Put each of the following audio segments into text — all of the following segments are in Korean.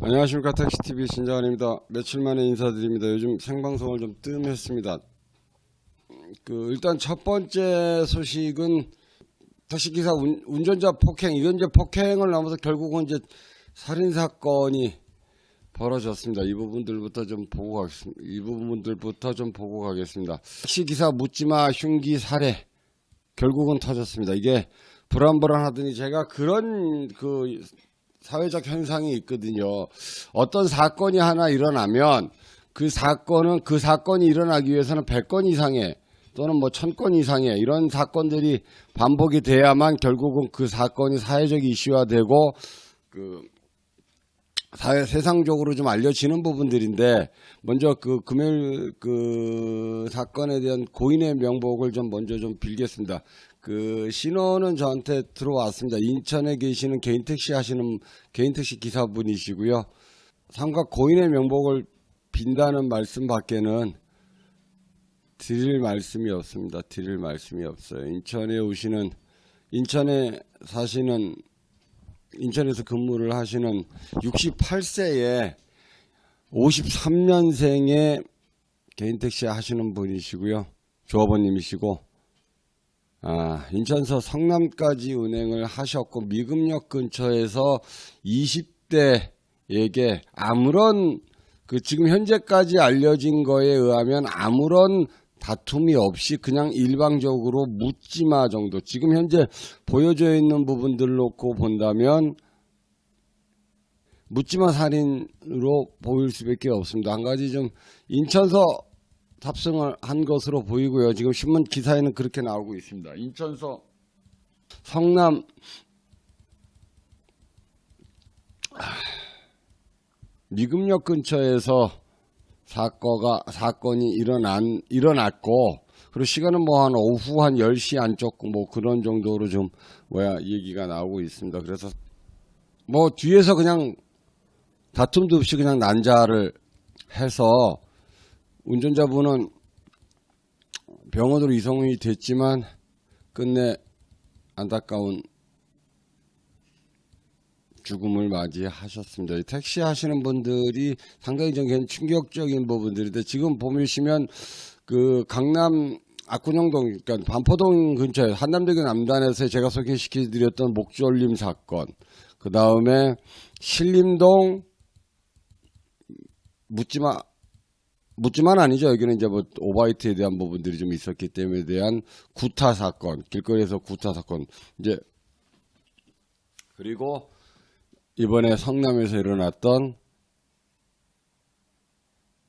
안녕하십니까. 택시TV 신장원입니다. 며칠 만에 인사드립니다. 요즘 생방송을 좀 뜸했습니다. 일단 첫 번째 소식은 택시기사 운전자 폭행, 이건 이제 폭행을 넘어서 결국은 이제 살인사건이 벌어졌습니다. 이 부분들부터 좀 보고 가겠습니다. 택시기사 묻지마 흉기 살해, 결국은 터졌습니다. 이게 불안불안하더니 제가 그런 사회적 현상이 있거든요. 어떤 사건이 하나 일어나면 그 사건이 일어나기 위해서는 100건 이상의 또는 1000건 이상의 이런 사건들이 반복이 돼야만 결국은 그 사건이 사회적 이슈화되고 세상적으로 좀 알려지는 부분들인데, 먼저 금요일 사건에 대한 고인의 명복을 좀 먼저 좀 빌겠습니다. 신원은 저한테 들어왔습니다. 인천에 계시는 개인택시 기사분이시고요. 삼각 고인의 명복을 빈다는 말씀 밖에는 드릴 말씀이 없습니다. 드릴 말씀이 없어요. 인천에서 근무를 하시는 68세의 53년생의 개인택시 하시는 분이시고요. 조합원님이시고, 인천서 성남까지 운행을 하셨고, 미금역 근처에서 20대에게 아무런 지금 현재까지 알려진 거에 의하면 아무런 다툼이 없이 그냥 일방적으로 묻지마 정도, 지금 현재 보여져 있는 부분들 놓고 본다면 묻지마 살인으로 보일 수밖에 없습니다. 한 가지 좀 인천서 탑승을 한 것으로 보이고요. 지금 신문 기사에는 그렇게 나오고 있습니다. 인천서 성남 미금역 근처에서 사건이 일어났고, 그리고 시간은 한 오후 한 10시 안쪽 그런 정도로 좀 얘기가 나오고 있습니다. 그래서 뒤에서 그냥 다툼도 없이 그냥 난자를 해서 운전자분은 병원으로 이송이 됐지만 끝내 안타까운 죽음을 맞이하셨습니다. 택시 하시는 분들이 상당히 좀 충격적인 부분들인데, 지금 보시면 강남 압구정동, 그러니까 반포동 근처에 한남대교 남단에서 제가 소개시켜드렸던 목졸림 사건, 그 다음에 신림동 묻지만 아니죠. 여기는 이제 오바이트에 대한 부분들이 좀 있었기 때문에 대한 구타 사건, 길거리에서 구타 사건, 그리고 이번에 성남에서 일어났던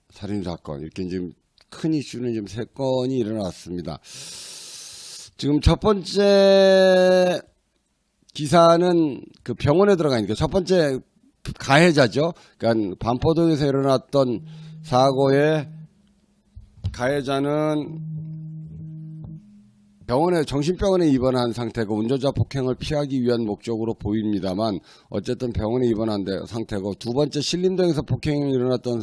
살인사건, 이렇게 지금 큰 이슈는 지금 3건이 일어났습니다. 지금 첫 번째 기사는 병원에 들어가니까 첫 번째 가해자죠. 그러니까 반포동에서 일어났던 사고의 가해자는 정신병원에 입원한 상태고, 운전자 폭행을 피하기 위한 목적으로 보입니다만 어쨌든 병원에 입원한 상태고, 두 번째 신림동에서 폭행이 일어났던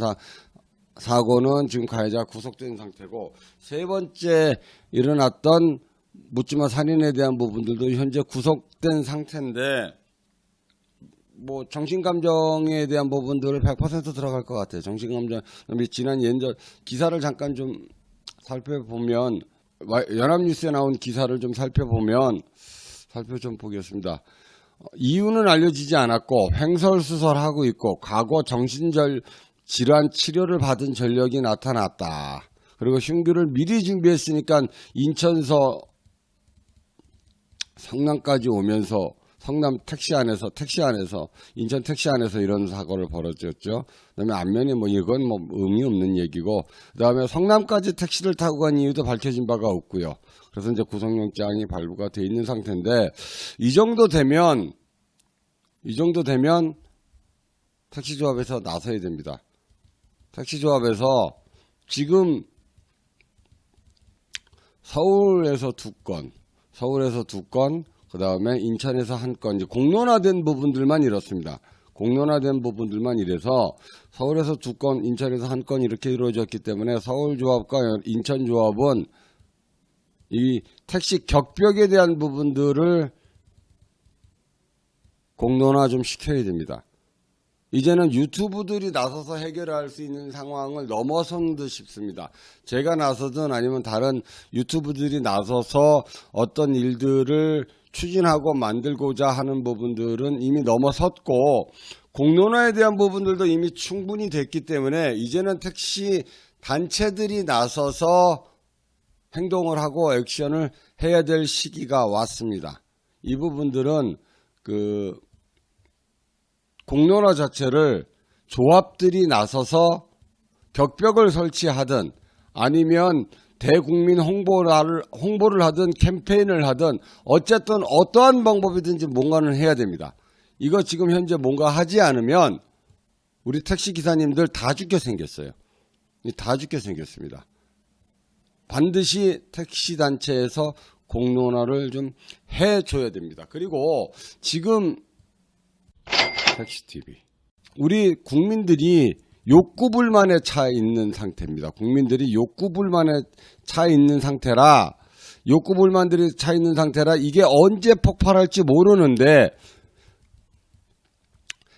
사고는 지금 가해자가 구속된 상태고, 세 번째 일어났던 묻지마 살인에 대한 부분들도 현재 구속된 상태인데, 정신감정에 대한 부분들을 100% 들어갈 것 같아요. 정신감정, 지난 기사를 잠깐 좀 살펴보면, 연합뉴스에 나온 기사를 좀 살펴보겠습니다. 이유는 알려지지 않았고 횡설수설하고 있고, 과거 정신질환 치료를 받은 전력이 나타났다. 그리고 흉기를 미리 준비했으니까 인천서 성남까지 오면서 성남 인천 택시 안에서 이런 사고를 벌어졌죠. 그다음에 안면이 이건 의미 없는 얘기고, 그다음에 성남까지 택시를 타고 간 이유도 밝혀진 바가 없고요. 그래서 이제 구속영장이 발부가 돼 있는 상태인데, 이 정도 되면 택시조합에서 나서야 됩니다. 택시조합에서 지금 서울에서 2건, 그 다음에 인천에서 1건, 이제 공론화된 부분들만 이렇습니다. 공론화된 부분들만 이래서 서울에서 2건, 인천에서 1건 이렇게 이루어졌기 때문에 서울조합과 인천조합은 이 택시 격벽에 대한 부분들을 공론화 좀 시켜야 됩니다. 이제는 유튜브들이 나서서 해결할 수 있는 상황을 넘어선 듯 싶습니다. 제가 나서든 아니면 다른 유튜브들이 나서서 어떤 일들을 추진하고 만들고자 하는 부분들은 이미 넘어섰고, 공론화에 대한 부분들도 이미 충분히 됐기 때문에 이제는 택시 단체들이 나서서 행동을 하고 액션을 해야 될 시기가 왔습니다. 이 부분들은 공론화 자체를 조합들이 나서서 격벽을 설치하든 아니면 대국민 홍보를 하든 캠페인을 하든 어쨌든 어떠한 방법이든지 뭔가는 해야 됩니다. 이거 지금 현재 뭔가 하지 않으면 우리 택시 기사님들 다 죽게 생겼어요. 다 죽게 생겼습니다. 반드시 택시 단체에서 공론화를 좀 해줘야 됩니다. 그리고 지금 택시TV 우리 국민들이 욕구불만에 차 있는 상태입니다. 국민들이 욕구불만에 차 있는 상태라 이게 언제 폭발할지 모르는데,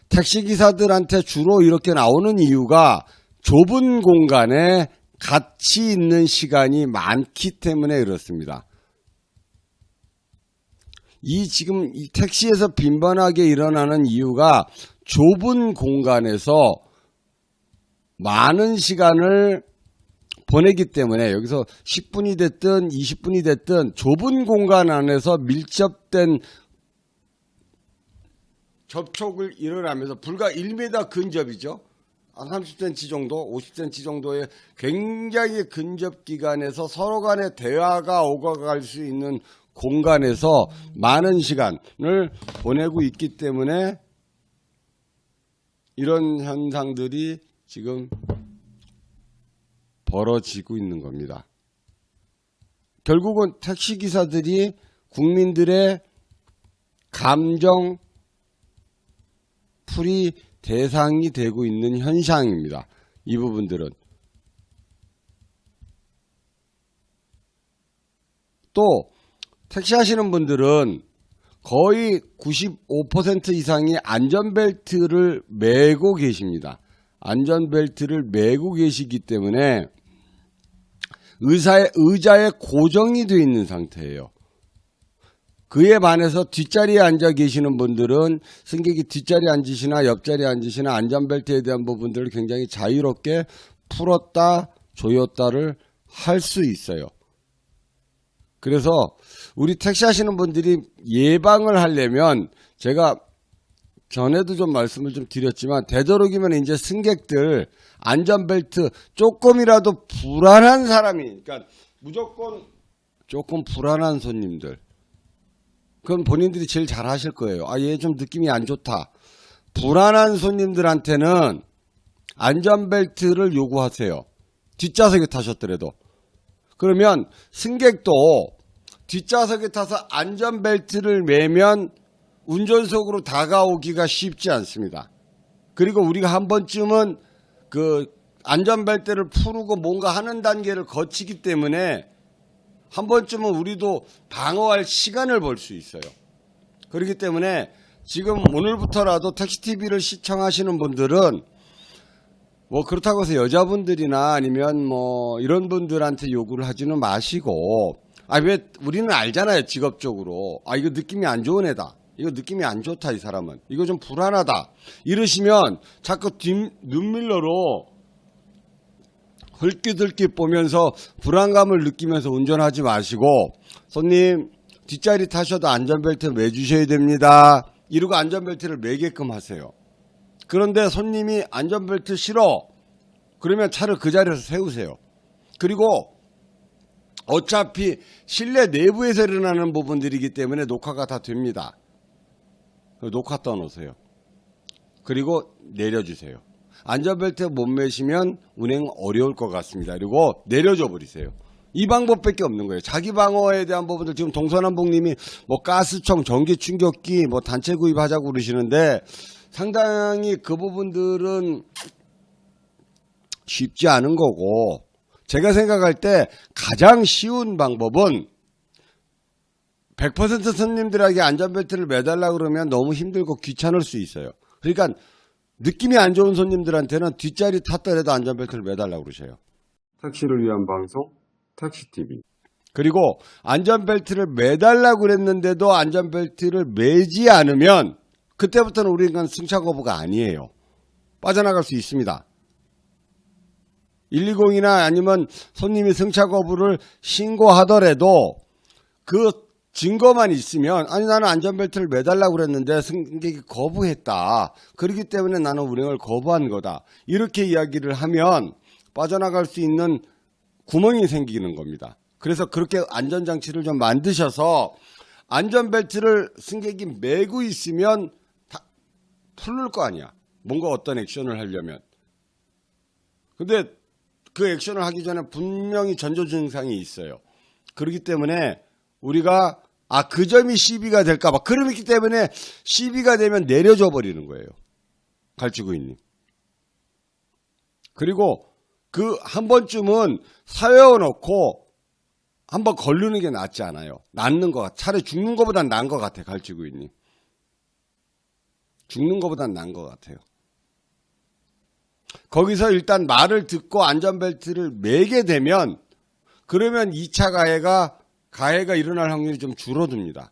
택시기사들한테 주로 이렇게 나오는 이유가 좁은 공간에 같이 있는 시간이 많기 때문에 그렇습니다. 지금 이 택시에서 빈번하게 일어나는 이유가 좁은 공간에서 많은 시간을 보내기 때문에, 여기서 10분이 됐든 20분이 됐든 좁은 공간 안에서 밀접된 접촉을 일어나면서 불과 1m 근접이죠. 한 30cm 정도, 50cm 정도의 굉장히 근접 기간에서 서로 간의 대화가 오가갈 수 있는 공간에서 많은 시간을 보내고 있기 때문에 이런 현상들이 지금 벌어지고 있는 겁니다. 결국은 택시기사들이 국민들의 감정 풀이 대상이 되고 있는 현상입니다. 이 부분들은. 또 택시 하시는 분들은 거의 95% 이상이 안전벨트를 매고 계십니다. 안전벨트를 매고 계시기 때문에 의자에 고정이 되어 있는 상태예요. 그에 반해서 뒷자리에 앉아 계시는 분들은 승객이 뒷자리에 앉으시나 옆자리에 앉으시나 안전벨트에 대한 부분들을 굉장히 자유롭게 풀었다 조였다를 할 수 있어요. 그래서 우리 택시 하시는 분들이 예방을 하려면, 제가 전에도 좀 말씀을 좀 드렸지만, 되도록이면 이제 승객들 안전벨트 조금이라도 불안한 사람이, 그러니까 무조건 조금 불안한 손님들, 그건 본인들이 제일 잘 하실 거예요. 얘 좀 느낌이 안 좋다. 불안한 손님들한테는 안전벨트를 요구하세요. 뒷좌석에 타셨더라도. 그러면 승객도 뒷좌석에 타서 안전벨트를 매면 운전석으로 다가오기가 쉽지 않습니다. 그리고 우리가 한 번쯤은 안전벨트를 풀고 뭔가 하는 단계를 거치기 때문에 한 번쯤은 우리도 방어할 시간을 벌 수 있어요. 그렇기 때문에 지금 오늘부터라도 택시TV를 시청하시는 분들은 뭐 그렇다고 해서 여자분들이나 아니면 뭐 이런 분들한테 요구를 하지는 마시고, 왜 우리는 알잖아요. 직업적으로 이거 느낌이 안 좋은 애다, 이거 느낌이 안 좋다, 이 사람은 이거 좀 불안하다 이러시면 자꾸 눈밀러로 흘낏흘낏 보면서 불안감을 느끼면서 운전하지 마시고, 손님 뒷자리 타셔도 안전벨트 매주셔야 됩니다 이러고 안전벨트를 매게끔 하세요. 그런데 손님이 안전벨트 싫어 그러면 차를 그 자리에서 세우세요. 그리고 어차피 실내 내부에서 일어나는 부분들이기 때문에 녹화가 다 됩니다. 녹화 떠놓으세요. 그리고 내려주세요. 안전벨트 못 매시면 운행 어려울 것 같습니다. 그리고 내려줘 버리세요. 이 방법밖에 없는 거예요. 자기 방어에 대한 부분들, 지금 동서남북님이 뭐 가스총, 전기 충격기, 뭐 단체 구입하자고 그러시는데 상당히 그 부분들은 쉽지 않은 거고, 제가 생각할 때 가장 쉬운 방법은 100% 손님들에게 안전벨트를 매달라 그러면 너무 힘들고 귀찮을 수 있어요. 그러니까 느낌이 안 좋은 손님들한테는 뒷자리 탔더라도 안전벨트를 매달라 그러셔요. 택시를 위한 방송 택시TV. 그리고 안전벨트를 매달라고 그랬는데도 안전벨트를 매지 않으면 그때부터는 우리는 승차 거부가 아니에요. 빠져나갈 수 있습니다. 120이나 아니면 손님이 승차 거부를 신고하더라도 그 증거만 있으면 아니 나는 안전벨트를 매달라고 그랬는데 승객이 거부했다. 그렇기 때문에 나는 운행을 거부한 거다. 이렇게 이야기를 하면 빠져나갈 수 있는 구멍이 생기는 겁니다. 그래서 그렇게 안전장치를 좀 만드셔서 안전벨트를 승객이 매고 있으면 다 풀릴 거 아니야. 뭔가 어떤 액션을 하려면. 근데 그 액션을 하기 전에 분명히 전조 증상이 있어요. 그렇기 때문에 우리가 그 점이 시비가 될까 봐. 그렇기 때문에 시비가 되면 내려줘 버리는 거예요. 갈치구이님. 그리고 그 한 번쯤은 세워놓고 한번 걸르는 게 낫지 않아요. 낫는 것 같아. 차라리 죽는 것보단 나은 것 같아. 갈치구이님. 죽는 것보단 나은 것 같아요. 거기서 일단 말을 듣고 안전벨트를 매게 되면 그러면 2차 가해가 일어날 확률이 좀 줄어듭니다.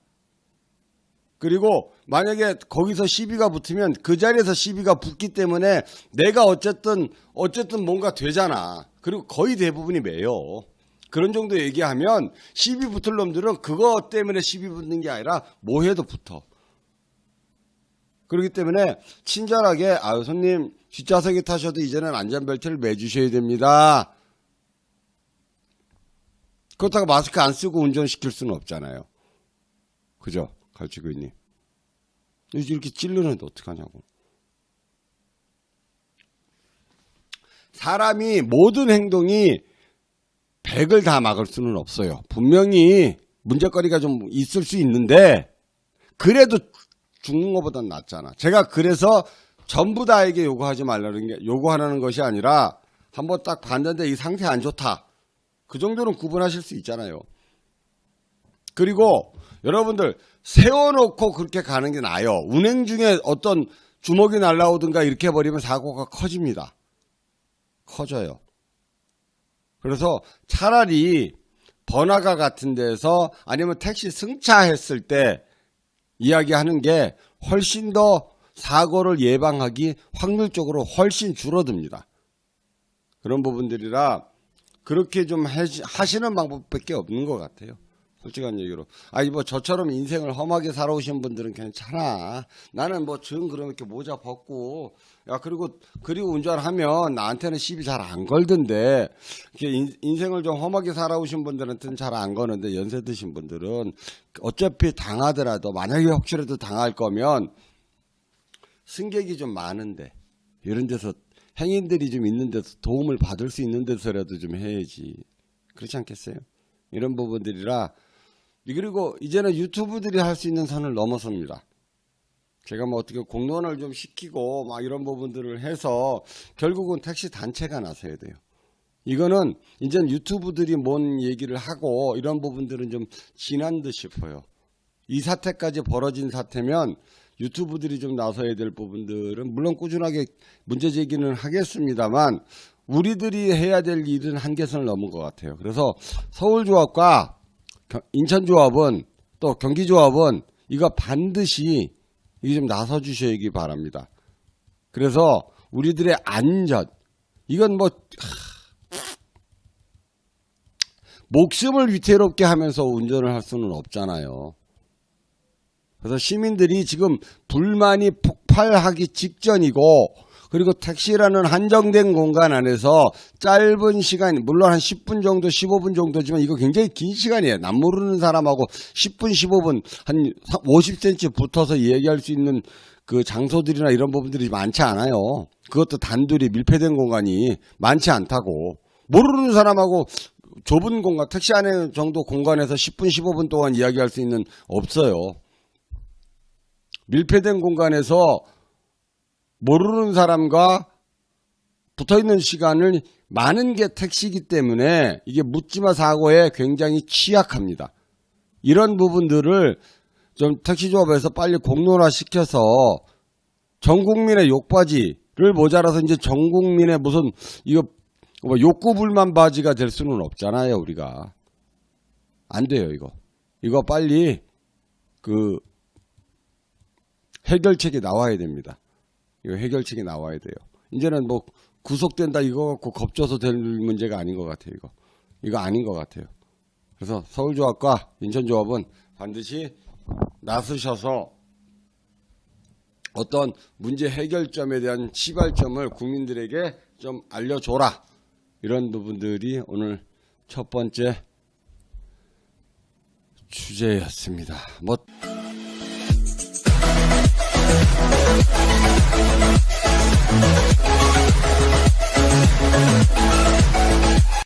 그리고 만약에 거기서 시비가 붙으면 그 자리에서 시비가 붙기 때문에 내가 어쨌든 뭔가 되잖아. 그리고 거의 대부분이 매요. 그런 정도 얘기하면 시비 붙을 놈들은 그거 때문에 시비 붙는 게 아니라 뭐 해도 붙어. 그렇기 때문에 친절하게 손님 뒷좌석에 타셔도 이제는 안전벨트를 매주셔야 됩니다. 그렇다고 마스크 안 쓰고 운전시킬 수는 없잖아요. 그죠? 갈치구이님. 이렇게 찔르는데 어떡하냐고. 사람이 모든 행동이 100을 다 막을 수는 없어요. 분명히 문제거리가 좀 있을 수 있는데 그래도 죽는 것보단 낫잖아. 제가 그래서 전부 다에게 요구하는 것이 아니라 한번 딱 봤는데 이 상태 안 좋다. 그 정도는 구분하실 수 있잖아요. 그리고 여러분들 세워놓고 그렇게 가는 게 나아요. 운행 중에 어떤 주먹이 날라오든가 이렇게 버리면 사고가 커집니다. 커져요. 그래서 차라리 번화가 같은 데서 아니면 택시 승차했을 때 이야기하는 게 훨씬 더 사고를 예방하기 확률적으로 훨씬 줄어듭니다. 그런 부분들이라 그렇게 좀 하시는 방법밖에 없는 것 같아요. 솔직한 얘기로. 뭐 저처럼 인생을 험하게 살아오신 분들은 괜찮아. 나는 그럼 이렇게 모자 벗고, 그리고 운전하면 나한테는 시비 잘 안 걸던데, 인생을 좀 험하게 살아오신 분들한테는 잘 안 거는데, 연세 드신 분들은 어차피 당하더라도, 만약에 혹시라도 당할 거면, 승객이 좀 많은데, 이런 데서, 행인들이 좀 있는 데서 도움을 받을 수 있는 데서라도 좀 해야지. 그렇지 않겠어요? 이런 부분들이라, 그리고 이제는 유튜브들이 할 수 있는 선을 넘어섭니다. 제가 어떻게 공론을 좀 시키고 이런 부분들을 해서 결국은 택시 단체가 나서야 돼요. 이거는 이제는 유튜브들이 뭔 얘기를 하고 이런 부분들은 좀 지난 듯 싶어요. 이 사태까지 벌어진 사태면 유튜브들이 좀 나서야 될 부분들은 물론 꾸준하게 문제 제기는 하겠습니다만 우리들이 해야 될 일은 한계선을 넘은 것 같아요. 그래서 서울조합과 인천조합은 또 경기조합은 이거 반드시 이게 좀 나서 주셔야기 바랍니다. 그래서 우리들의 안전 이건 목숨을 위태롭게 하면서 운전을 할 수는 없잖아요. 그래서 시민들이 지금 불만이 폭발하기 직전이고 그리고 택시라는 한정된 공간 안에서 짧은 시간, 물론 한 10분 정도, 15분 정도지만 이거 굉장히 긴 시간이에요. 남 모르는 사람하고 10분, 15분, 한 50cm 붙어서 얘기할 수 있는 그 장소들이나 이런 부분들이 많지 않아요. 그것도 단둘이 밀폐된 공간이 많지 않다고. 모르는 사람하고 좁은 공간, 택시 안에 정도 공간에서 10분, 15분 동안 이야기할 수 있는 없어요. 밀폐된 공간에서 모르는 사람과 붙어있는 시간을 많은 게 택시이기 때문에 이게 묻지마 사고에 굉장히 취약합니다. 이런 부분들을 좀 택시조합에서 빨리 공론화 시켜서 전 국민의 욕바지를 모자라서 이제 전 국민의 무슨 이거 뭐 욕구불만 바지가 될 수는 없잖아요. 우리가 안 돼요. 이거 빨리 그 해결책이 나와야 됩니다. 이거 해결책이 나와야 돼요. 이제는 뭐 구속된다 이거 갖고 겁줘서 될 문제가 아닌 것 같아요. 이거 아닌 것 같아요. 그래서 서울조합과 인천조합은 반드시 나서셔서 어떤 문제 해결점에 대한 시발점을 국민들에게 좀 알려줘라. 이런 부분들이 오늘 첫 번째 주제였습니다. 뭐